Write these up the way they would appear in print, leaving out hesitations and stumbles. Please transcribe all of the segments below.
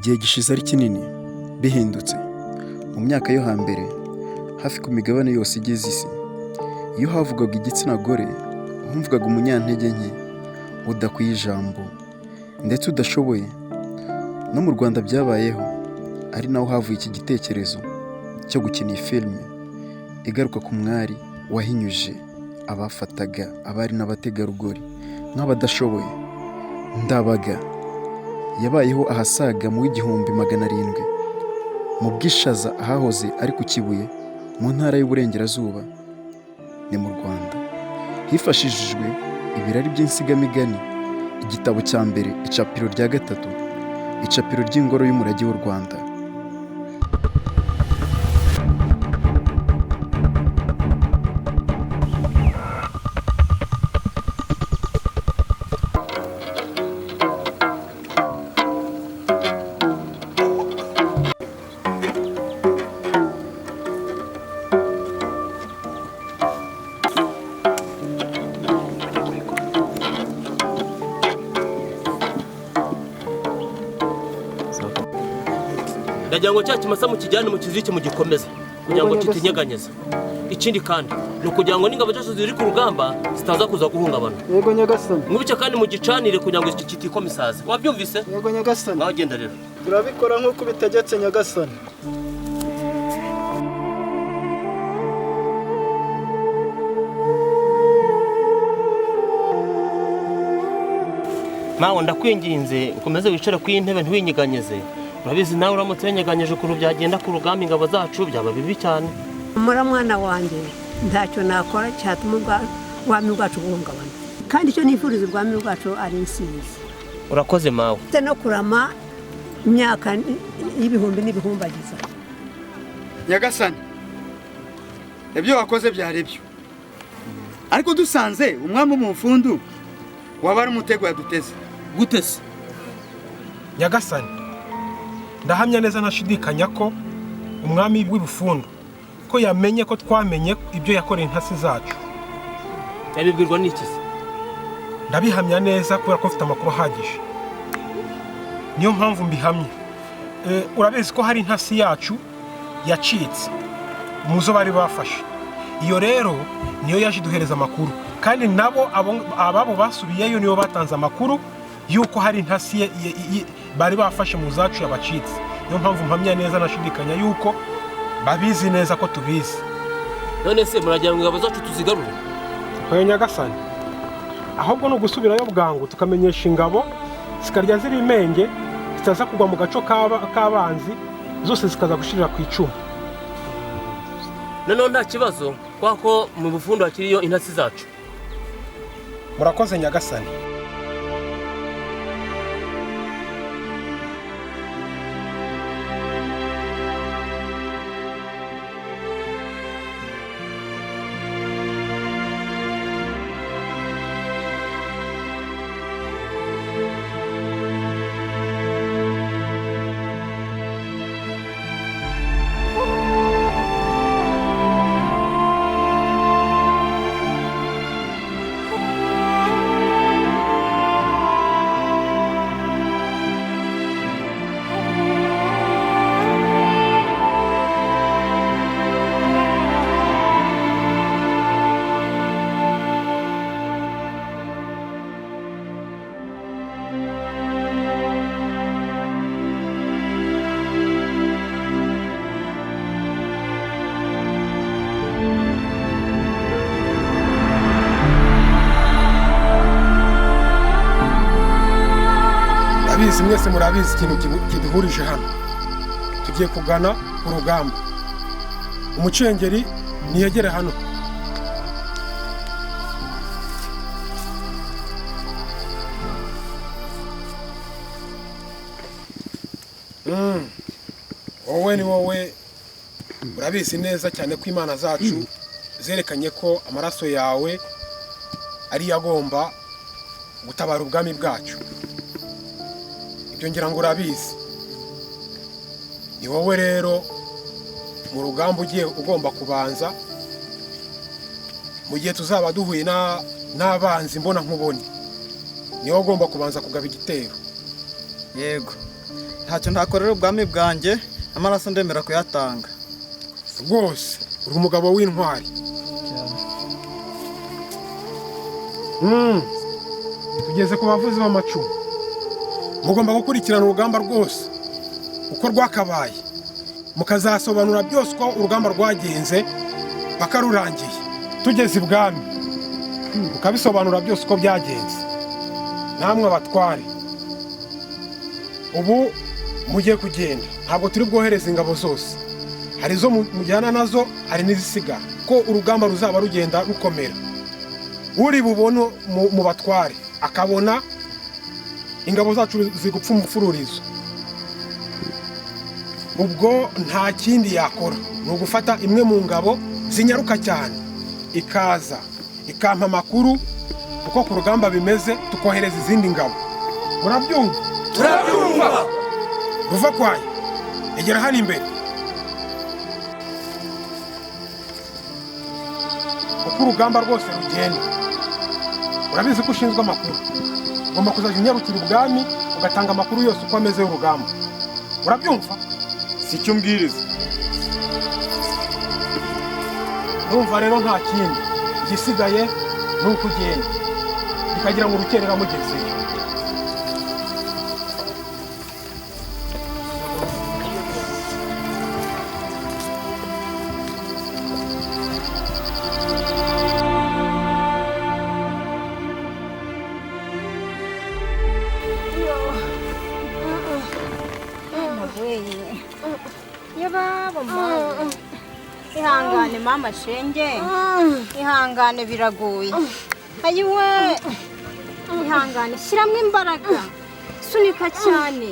Igihe gishize ari kinini bihindutse. Mu myaka yo hambere hafi ku migabane yose igize isi, iyo havugaga igitsina gore humvugaga umunyantege nke udakwiye ijambo ndetse udashoboye. No mu Rwanda byabayeho, ari naho havuye iki gitekerezo cyo gukina iyi filime igaruka ku mwari wahinyuje abafataga abari n'abategarugori nk'abadashoboye. Ndabaga yabayeho ahasaga mu 1700 mu Bwishaza, ahahoze ari ku Kibuye mu ntara y'Uburengerazuba, ni mu Rwanda. Hifashishijwe ibirari by'insigamigani, igitabo cya mbere, icapiro rya gatatu, icapiro ry'ingoro y'umurage w'u Rwanda. Ndagira ngo cya kimasa mu kijyane mu kizirike mu gikomeza kugira ngo kitinyeganyeza. Ikindi kandi ni ukugira ngo n'ingabo zose ziri ku rugamba zitaza kuza guhungabana. Yego nyagasani. Mwibice kandi mu gicanire kugira ngo iki kitikomisaze. Wabyumvise? Yego nyagasani. Naho genda rero. Turabikora nk'uko bitegetse nyagasani. Mawe ndakwinginze ukomeze wicare ku intebe ntiwinyeganyeze. Urabizi nawe uramutse wenyeganyeje ukuntu byagenda ku rugamba ingabo zacu byaba bibi cyane. Mwana wanjye ntacyo nakora cyatuma ubwami bwacu buhungabana, kandi icyo nifuriza ubwami bwacu ari insinzi. Urakoze mawe. No kurama imyaka y'ibihumbi n'ibihumbagiza. Nyagasani, ibyo wakoze byari byo, ariko dusanze umwami mu mfundu wabara umutego yaduteze. Gutese Nyagasani, ndahamya neza ntashidikanya ko umwami w'ibufundu ko yamenye ko twamenye ibyo yakoreye intasi zacu. Yabibwirwa n'iki se? Ndabihamya neza kubera ko mfite amakuru ahagije, niyo mpamvu mbihamye. Urabizi ko hari intasi yacu yacitse muzo bari bafashe. Iyo rero niyo yaje duhereza amakuru, kandi nabo ababo basubiyeyo niyo batanze amakuru yuko hari intasi bari bafashe mu zacu yabacitse. Niyo mpamvu mpamya neza nashidikanya yuko babizi neza ko tubizi. None se muragira ngo ingabo zacu tuzigarure? Oya Nyagasani, ahubwo no gusubirayo bwangu tukamenyesha ingabo zikarya ziri imenge zitaza kugwa mu gaco k'abanzi, zose zikaza gushirira ku icumu. None nta kibazo kwako mu bufundu hakiriyo intasi zacu. Murakoze Nyagasani. Mwese murabizi ikintu kiduhurije hano. Tugiye kugana ku rugamba. Umucengeri niyegere hano. Wowe ni wowe urabizi neza cyane ko imana zacu zerekanye ko amaraso yawe ari yagomba gutabara ubwami bwacu. Ngira ngo urabizi. Ni wowe rero mu rugamba ugiye ugomba kubanza, mu gihe tuzaba duhuye n'abanzi mbona nkubone, ni wowe ugomba kubanza kugaba igitero. Yego, ntacyo ntakorera ubwami bwanjye amaraso ndemera kuyatanga. rwose uri umugabo w'intwari. tugeze ku bavuzi b'amacumu. mugomba gukurikirana urugamba rwose uko rwakabaye, mukazasobanura byose uko urugamba rwagenze bakarurangiye. tugeze ibwami mukabisobanura byose uko byagenze. namwe abatware ubu mugiye kugenda, ntabwo turi bwohereza ingabo zose, hari izo mujyana nazo, hari n'izisigara, ko urugamba ruzaba rugenda rukomera. uri bubone mu batware akabona ingabo zacu zigupfa umufururizo, ubwo nta kindi yakora, ni ugufata imwe mu ngabo zinyaruka cyane ikaza ikampa amakuru uko ku rugamba bimeze, tukohereza izindi ngabo. murabyumva? Turabyumva. ruva kwayo egera hano imbere. uko urugamba rwose rugenda, urabizi ko ushinzwe amakuru, ugomba kuzajya unyarukira ubwami ugatanga amakuru yose uko ameze y'urugamba. urabyumva? Si cyo mbwiriza. urumva rero nta kindi igisigaye ni ukugenda bikagira ngo urukerera mugezeyo. ihangane mama shenge, ihangane biragoye. ayiwe ihangane, shyiramo imbaraga, sunika cyane,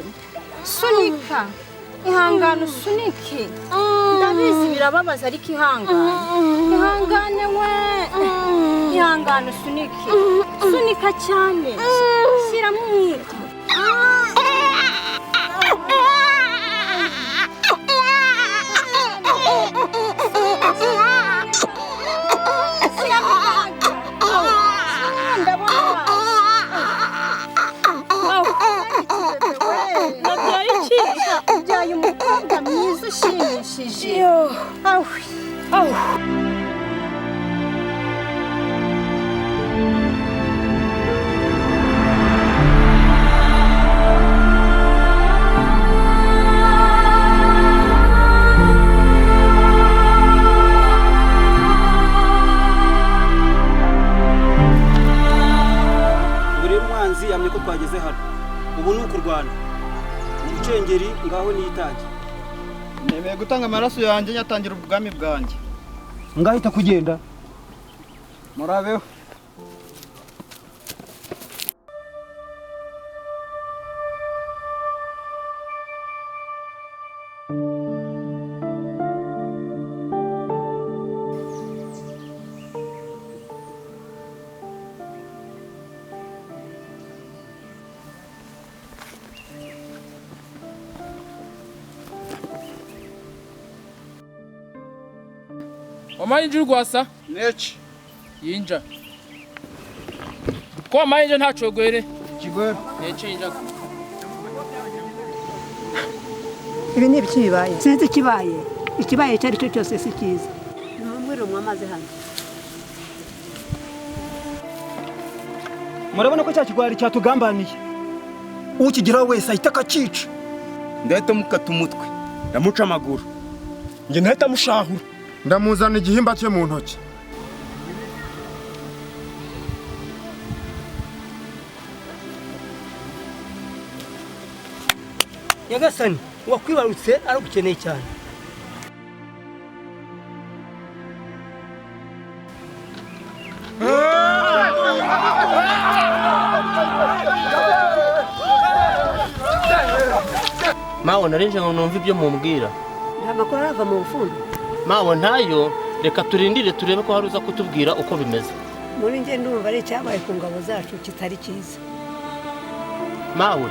sunika, ihangane usunike. ndabizi birababaza ariko ihangane, ihangane we, ihangane usunike, sunika cyane, shyiramo umwete. Ubyaye umukobwa mwiza ushimishije. Buri mwanzi yamye ko twageze hano. Ubu ni ukurwana. Umucengeri ngaho niyitange. Nemeye gutanga amaraso yanjye nyatangira ubwami bwanjye. Ngahita kugenda. Murabeho. Wamaye injuru gwasa? Neci. Yinja. Ko wamaye injuru ntaco gwere? Kigwera. Nece inja. ibi ni ibiki bibaye? sinzi ikibaye, ikibaye icyo ari cyo cyose si cyiza. nimumwire mwamaze hano. Murabona ko cya kigwari cyatugambaniye. Ukigiraho wese ahita akacica. Ndahita mukata umutwe, ndamuca amaguru. njye ndahita mushahura, ndamuzana igihimba cye mu ntoki. Nyagasani, wakwibarutse aragukeneye cyane. mawe narinje ngo numva ibyo mumbwira. nta makuru arava mu bufundo. mawe ntayo, reka turindire turebe ko hari uza kutubwira uko bimeze. muri njye ndumva ari icyabaye ku ngabo zacu kitari cyiza. mawe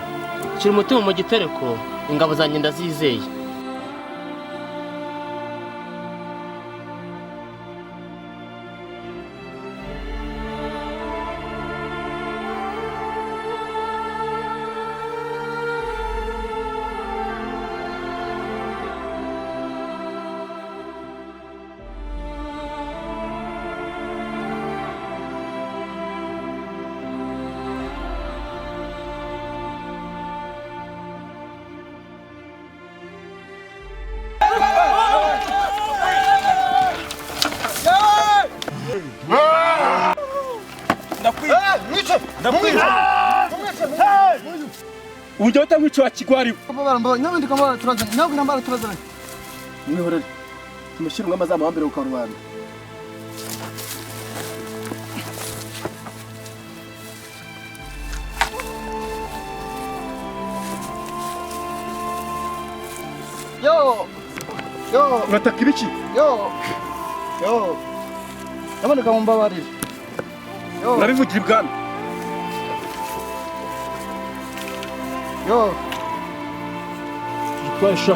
shyira umutima mu gitereko, ingabo zanjye ndazizeye. Ujya utamwica wa kigwari. Nyabindi kamara turazanye. Ntabwo nambara turazanye. Mwihorere. Tumushyire umwami azamahambire ku karubanda. Yo. Urataka ibiki? Yo. Naboneka mu mbabarire. Urabivugira ibwami. Yo. Gitwasha.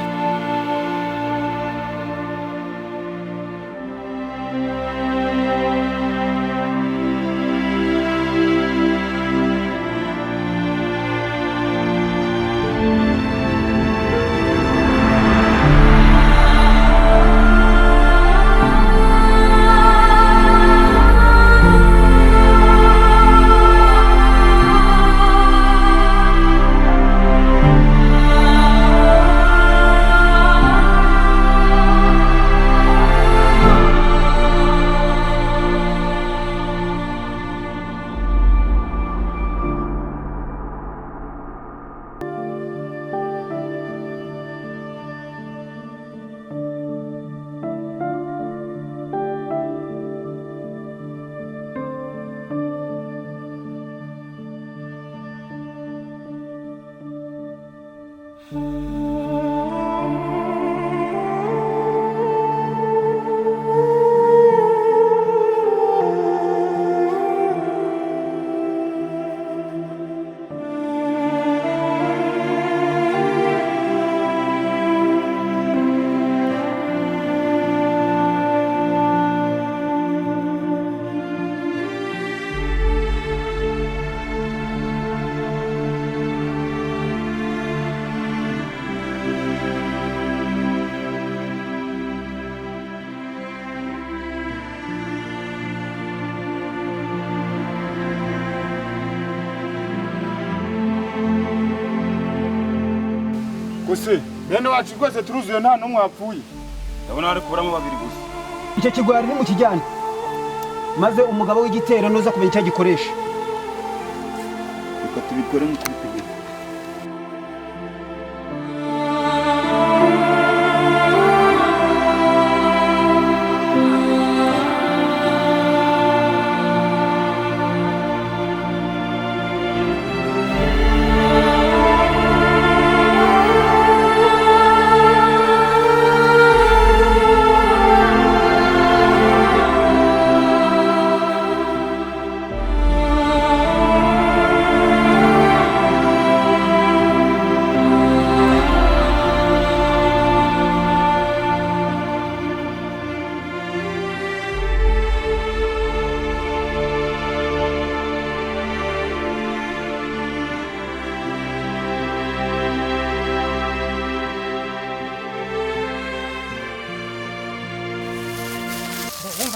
Kose, bene wacu rwose turuzuye nta n'umwe wapfuye. Ndabona hari kuburamo babiri gusa. Icyo kigwari ni mu kijyane. Maze umugabo w'igitero nuza kumenya icyo gikoresha. Reka tubikore mu twiteguye.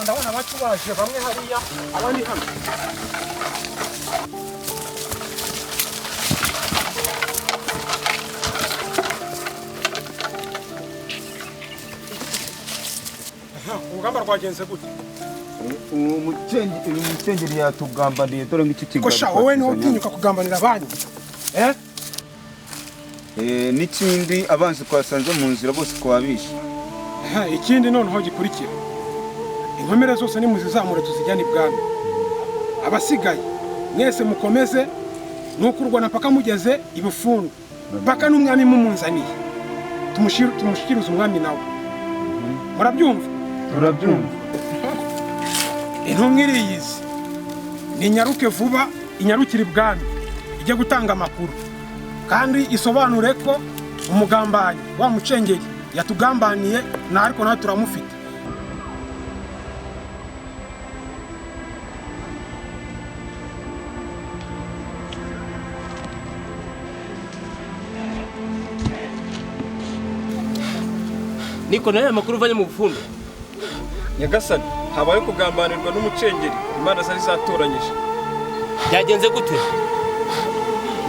Ndabona abacu baje bamwe hariya abandi hano. Urugamba rwagenze gute? Umucengeri yatugambaniye dore ng'iki kigabo. Kosha wowe niho utinyuka kugambanira abandi. N'ikindi abanzi twasanze mu nzira bose twabishe. Ikindi noneho gikurikira. Inkomere zose ni muzizamura tuzijyana ibwami. Abasigaye mwese mukomeze nukurwana paka mugeze ibufundu. Paka n'umwami mumunzaniye. Tumushikiriza umwami nawe. Murabyumva? Turabyumva. Intumwa iriyizi ni nyaruke vuba inyarukira ibwami ijye gutanga amakuru kandi isobanure ko umugambanyi wa mucengeri yatugambaniye na ariko nawe turamufite. Niko nayo amakuru uvanye mu bufundo. Nyagasani, habaye kugambanirwa n'umucengeri Imana zari zatoranyije. Byagenze gute?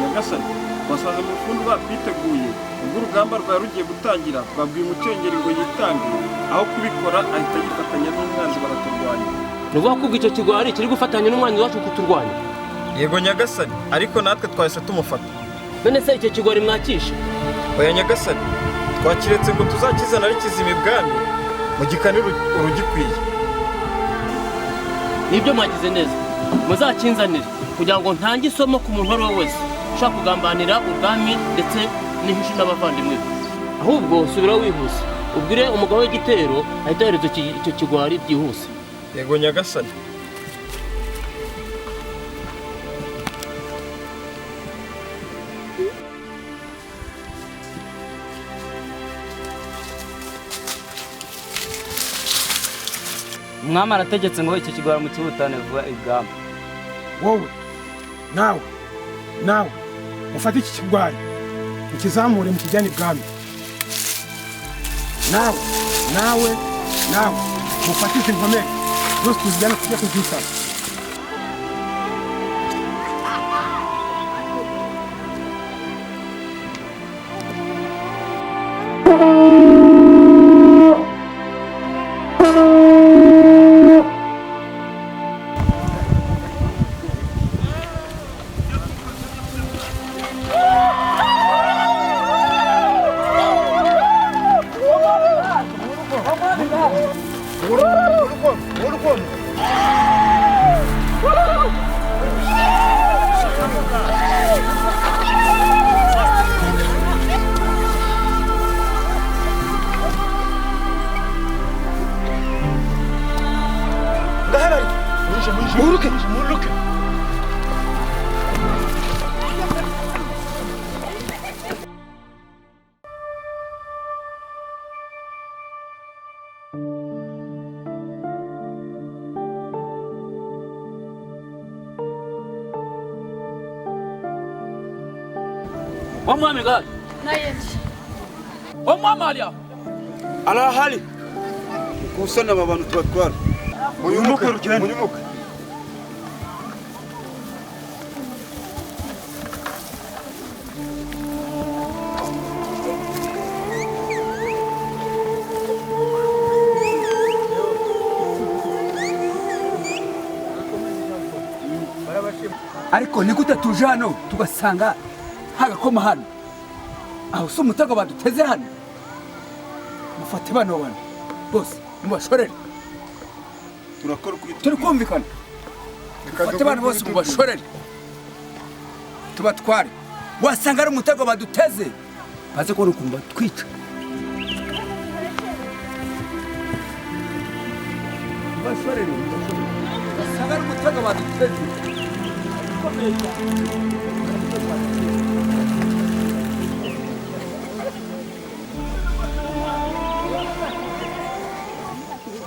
Nyagasani, twasanze mu bufundo batwiteguye. Ubwo urugamba rwari rugiye gutangira, twabwiye umucengeri ngo yitange, aho kubikora ahita yifatanya n'umwanzi baraturwanya. ni ukuvuga ko icyo kigwari kiri gufatanya n'umwanzi wacu kuturwanya. Yego nyagasani, ariko natwe twahise tumufata. None se icyo kigwari mwakishe? Oya nyagasani, twakiretse ngo tuzakizana ari kizima ibwami mu gikani urugikwiye. Nibyo mwagize neza, muzakinzanire kugira ngo ntange isomo ku muntu uwo ari we wese ushaka kugambanira ubwami ndetse n'inshuti n'abavandimwe be. Ahubwo subira wihuse ubwire umugabo w'igitero ahita yohereza icyo kigwari byihuse. Yego nyagasani. Umwami arategetse ngo iki kigwari mu kibutane vuba ibwami. Wowe nawe ufate iki kigwari ukizamure mu kijyane ibwami. Nawe mufate izi nkomere zose tuzijyana tujya kuzitana. Muruke. Wamwami gari? Nayeje. Wamwami aliya? Arahari. Kusana aba bantu tubatwara. Munyumuke. ariko ni gute tuje hano tugasanga hagakoma hano aho si umutego baduteze hano mufate bano bantu bose mubashorere turi kumvikana mufate bano bose mubashorere tubatware wasanga ari umutego baduteze baze kubona ukuntu batwica mubashorere wasanga ari umutego baduteze